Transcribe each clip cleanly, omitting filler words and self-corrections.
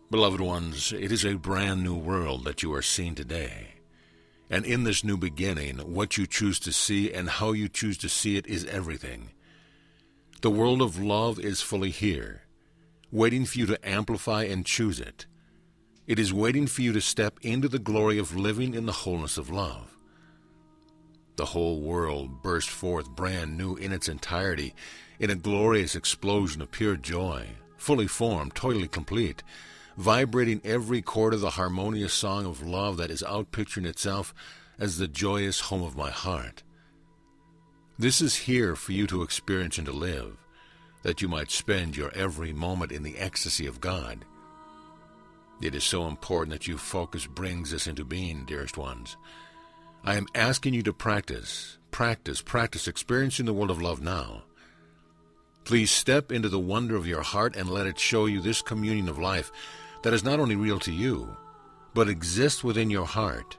Beloved ones, it is a brand new world that you are seeing today. And in this new beginning, what you choose to see and how you choose to see it is everything. The world of love is fully here, waiting for you to amplify and choose it. It is waiting for you to step into the glory of living in the wholeness of love. The whole world burst forth brand new in its entirety, in a glorious explosion of pure joy, fully formed, totally complete, vibrating every chord of the harmonious song of love that is outpicturing itself as the joyous home of my heart. This is here for you to experience and to live, that you might spend your every moment in the ecstasy of God. It is so important that you focus brings this into being, dearest ones. I am asking you to practice experiencing the world of love now. Please step into the wonder of your heart and let it show you this communion of life that is not only real to you, but exists within your heart.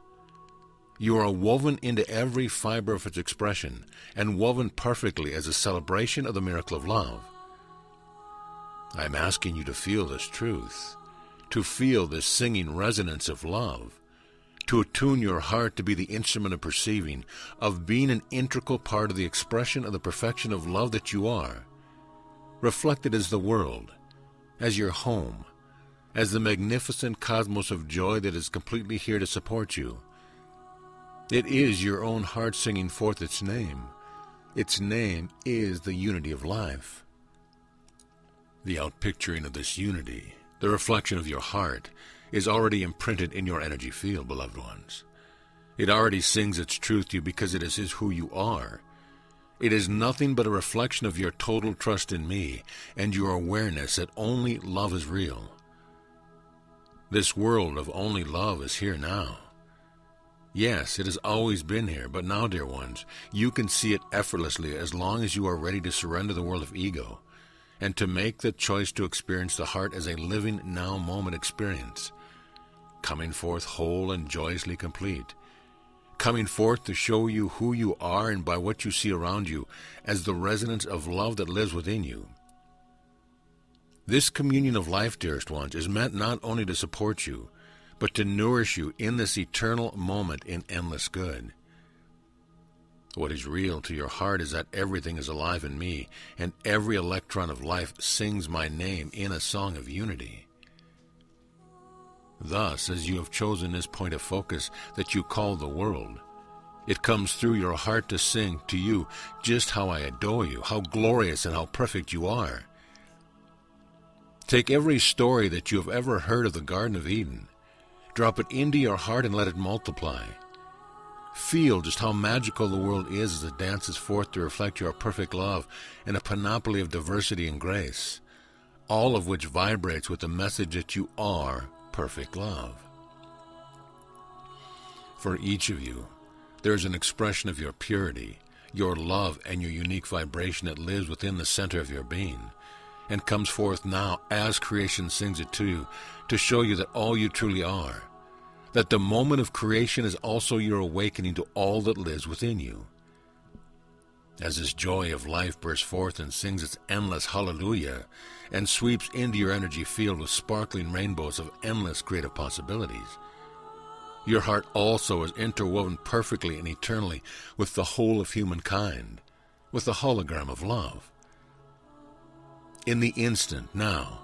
You are woven into every fiber of its expression, and woven perfectly as a celebration of the miracle of love. I am asking you to feel this truth, to feel this singing resonance of love, to attune your heart to be the instrument of perceiving, of being an integral part of the expression of the perfection of love that you are, reflected as the world, as your home, as the magnificent cosmos of joy that is completely here to support you. It is your own heart singing forth its name. Its name is the unity of life. The outpicturing of this unity, the reflection of your heart, is already imprinted in your energy field, beloved ones. It already sings its truth to you because it is who you are. It is nothing but a reflection of your total trust in me and your awareness that only love is real. This world of only love is here now. Yes, it has always been here, but now, dear ones, you can see it effortlessly as long as you are ready to surrender the world of ego and to make the choice to experience the heart as a living now moment experience, coming forth whole and joyously complete, coming forth to show you who you are and by what you see around you as the resonance of love that lives within you. This communion of life, dearest ones, is meant not only to support you, but to nourish you in this eternal moment in endless good. What is real to your heart is that everything is alive in me, and every electron of life sings my name in a song of unity. Thus, as you have chosen this point of focus that you call the world, it comes through your heart to sing to you just how I adore you, how glorious and how perfect you are. Take every story that you have ever heard of the Garden of Eden, drop it into your heart and let it multiply. Feel just how magical the world is as it dances forth to reflect your perfect love in a panoply of diversity and grace, all of which vibrates with the message that you are perfect love. For each of you, there is an expression of your purity, your love, and your unique vibration that lives within the center of your being, and comes forth now as creation sings it to you, to show you that all you truly are, that the moment of creation is also your awakening to all that lives within you. As this joy of life bursts forth and sings its endless hallelujah and sweeps into your energy field with sparkling rainbows of endless creative possibilities, your heart also is interwoven perfectly and eternally with the whole of humankind, with the hologram of love. In the instant, now,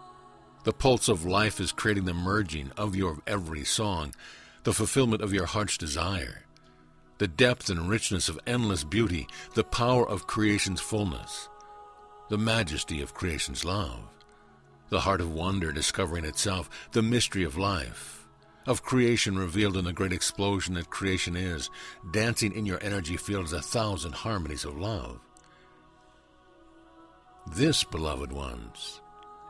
the pulse of life is creating the merging of your every song, the fulfillment of your heart's desire, the depth and richness of endless beauty, the power of creation's fullness, the majesty of creation's love, the heart of wonder discovering itself, the mystery of life, of creation revealed in the great explosion that creation is, dancing in your energy field as 1,000 harmonies of love. This, beloved ones,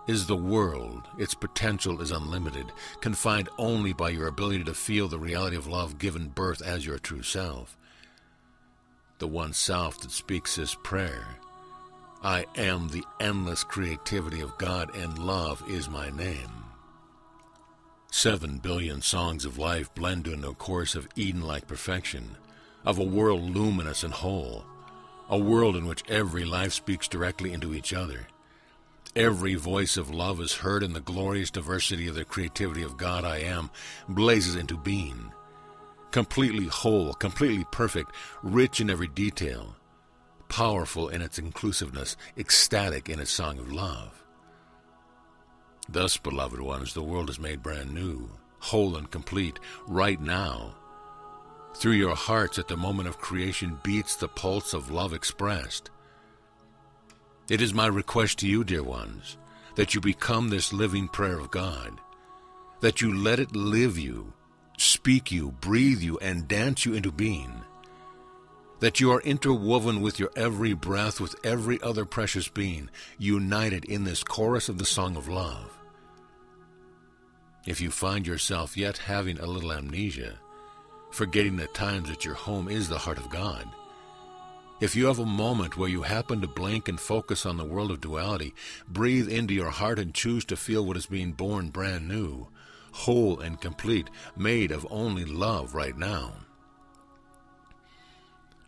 is the world. Its potential is unlimited, confined only by your ability to feel the reality of love given birth as your true self. The one self that speaks this prayer, I am the endless creativity of God and love is my name. 7 billion songs of life blend into a chorus of Eden-like perfection, of a world luminous and whole, a world in which every life speaks directly into each other. Every voice of love is heard, and the glorious diversity of the creativity of God I Am blazes into being. Completely whole, completely perfect, rich in every detail, powerful in its inclusiveness, ecstatic in its song of love. Thus, beloved ones, the world is made brand new, whole and complete, right now. Through your hearts at the moment of creation beats the pulse of love expressed. It is my request to you, dear ones, that you become this living prayer of God, that you let it live you, speak you, breathe you, and dance you into being, that you are interwoven with your every breath, with every other precious being, united in this chorus of the song of love. If you find yourself yet having a little amnesia, forgetting at times that your home is the heart of God, if you have a moment where you happen to blink and focus on the world of duality, breathe into your heart and choose to feel what is being born brand new, whole and complete, made of only love right now.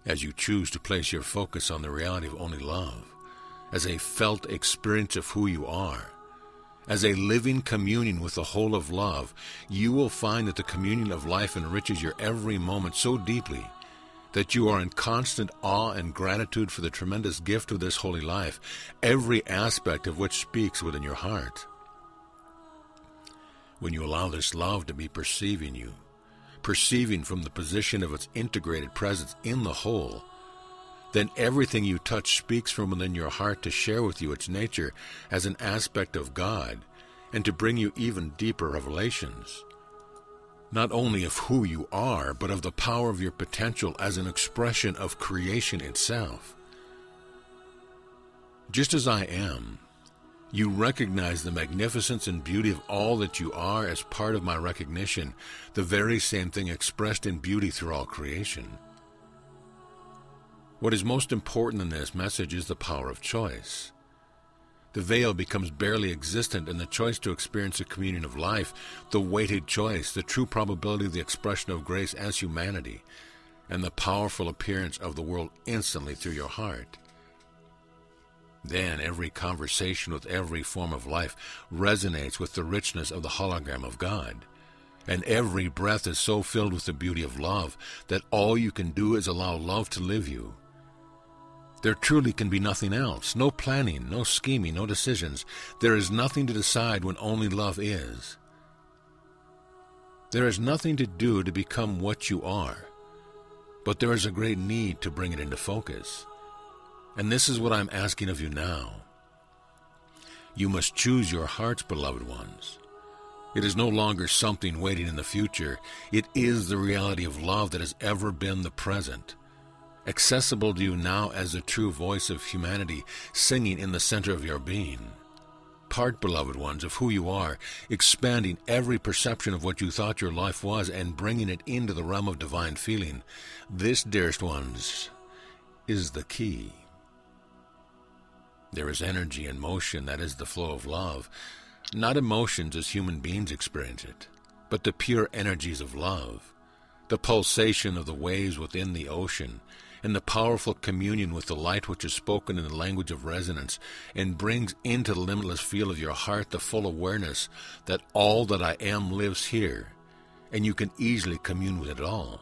As you choose to place your focus on the reality of only love, as a felt experience of who you are, as a living communion with the whole of love, you will find that the communion of life enriches your every moment so deeply that you are in constant awe and gratitude for the tremendous gift of this holy life, every aspect of which speaks within your heart. When you allow this love to be perceiving you, perceiving from the position of its integrated presence in the whole, then everything you touch speaks from within your heart to share with you its nature as an aspect of God and to bring you even deeper revelations, not only of who you are, but of the power of your potential as an expression of creation itself. Just as I am, you recognize the magnificence and beauty of all that you are as part of my recognition, the very same thing expressed in beauty through all creation. What is most important in this message is the power of choice. The veil becomes barely existent in the choice to experience a communion of life, the weighted choice, the true probability of the expression of grace as humanity, and the powerful appearance of the world instantly through your heart. Then every conversation with every form of life resonates with the richness of the hologram of God, and every breath is so filled with the beauty of love that all you can do is allow love to live you. There truly can be nothing else, no planning, no scheming, no decisions. There is nothing to decide when only love is. There is nothing to do to become what you are, but there is a great need to bring it into focus. And this is what I'm asking of you now. You must choose your hearts, beloved ones. It is no longer something waiting in the future. It is the reality of love that has ever been the present, accessible to you now as the true voice of humanity singing in the center of your being. Part, beloved ones, of who you are, expanding every perception of what you thought your life was and bringing it into the realm of divine feeling. This, dearest ones, is the key. There is energy and motion, that is the flow of love, not emotions as human beings experience it, but the pure energies of love, the pulsation of the waves within the ocean, and the powerful communion with the light which is spoken in the language of resonance and brings into the limitless field of your heart the full awareness that all that I am lives here, and you can easily commune with it all.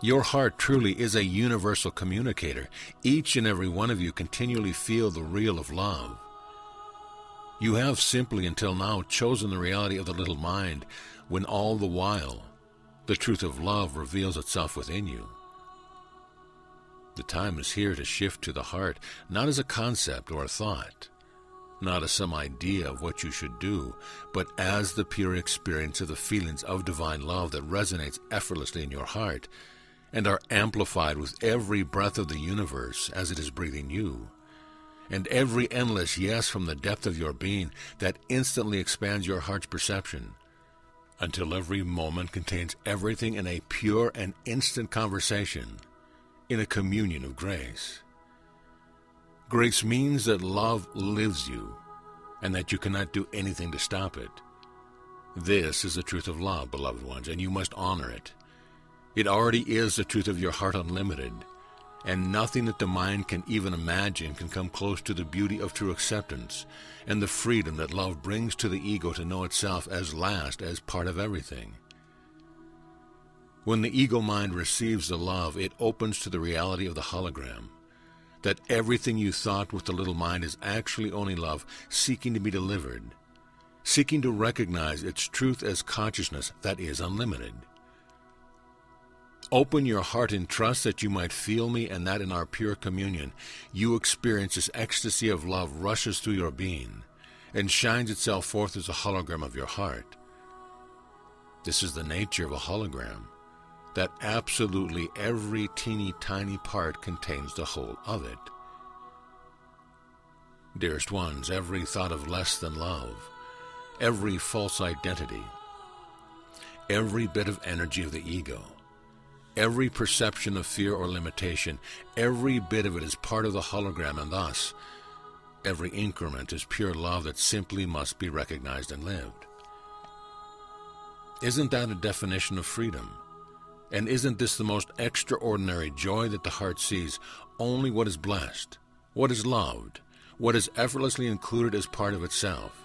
Your heart truly is a universal communicator. Each and every one of you continually feel the real of love. You have simply until now chosen the reality of the little mind, when all the while the truth of love reveals itself within you. The time is here to shift to the heart, not as a concept or a thought, not as some idea of what you should do, but as the pure experience of the feelings of divine love that resonates effortlessly in your heart and are amplified with every breath of the universe as it is breathing you, and every endless yes from the depth of your being that instantly expands your heart's perception, until every moment contains everything in a pure and instant conversation, in a communion of grace. Grace means that love lives you, and that you cannot do anything to stop it. This is the truth of love, beloved ones, and you must honor it. It already is the truth of your heart unlimited, and nothing that the mind can even imagine can come close to the beauty of true acceptance and the freedom that love brings to the ego to know itself as last, as part of everything. When the ego mind receives the love, it opens to the reality of the hologram, that everything you thought with the little mind is actually only love seeking to be delivered, seeking to recognize its truth as consciousness that is unlimited. Open your heart in trust that you might feel me, and that in our pure communion you experience this ecstasy of love rushes through your being and shines itself forth as a hologram of your heart. This is the nature of a hologram, that absolutely every teeny tiny part contains the whole of it. Dearest ones, every thought of less than love, every false identity, every bit of energy of the ego, every perception of fear or limitation, every bit of it is part of the hologram, and thus every increment is pure love that simply must be recognized and lived. Isn't that a definition of freedom? And isn't this the most extraordinary joy that the heart sees only what is blessed, what is loved, what is effortlessly included as part of itself?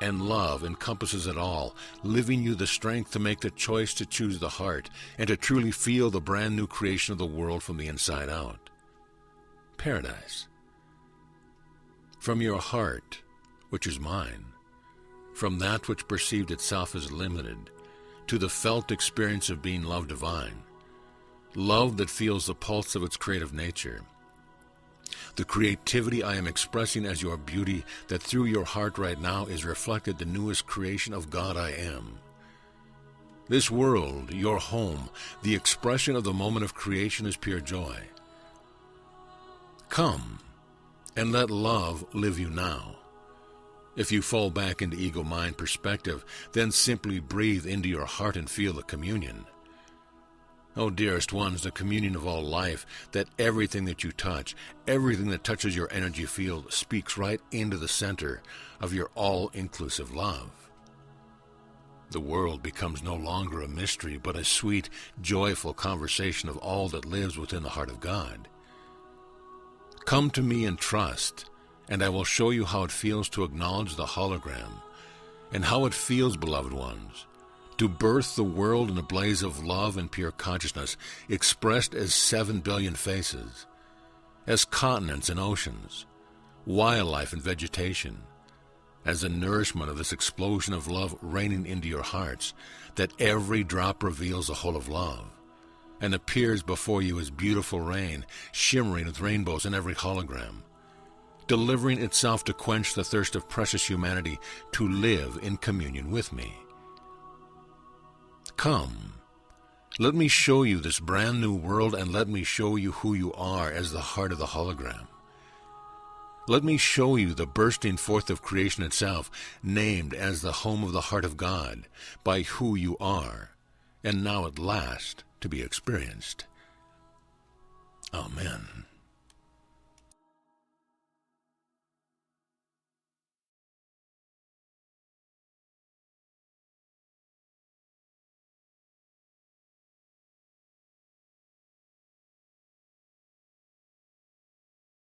And love encompasses it all, giving you the strength to make the choice to choose the heart and to truly feel the brand new creation of the world from the inside out. Paradise. From your heart, which is mine, from that which perceived itself as limited, to the felt experience of being love divine, love that feels the pulse of its creative nature, the creativity I am expressing as your beauty, that through your heart right now is reflected the newest creation of God I am. This world, your home, the expression of the moment of creation is pure joy. Come and let love live you now. If you fall back into ego-mind perspective, then simply breathe into your heart and feel the communion. Oh, dearest ones, the communion of all life, that everything that you touch, everything that touches your energy field speaks right into the center of your all-inclusive love. The world becomes no longer a mystery, but a sweet, joyful conversation of all that lives within the heart of God. Come to me and trust, and I will show you how it feels to acknowledge the hologram, and how it feels, beloved ones, to birth the world in a blaze of love and pure consciousness, expressed as 7 billion faces, as continents and oceans, wildlife and vegetation, as the nourishment of this explosion of love raining into your hearts, that every drop reveals the whole of love, and appears before you as beautiful rain, shimmering with rainbows in every hologram, delivering itself to quench the thirst of precious humanity to live in communion with me. Come, let me show you this brand new world, and let me show you who you are as the heart of the hologram. Let me show you the bursting forth of creation itself, named as the home of the heart of God, by who you are, and now at last to be experienced. Amen.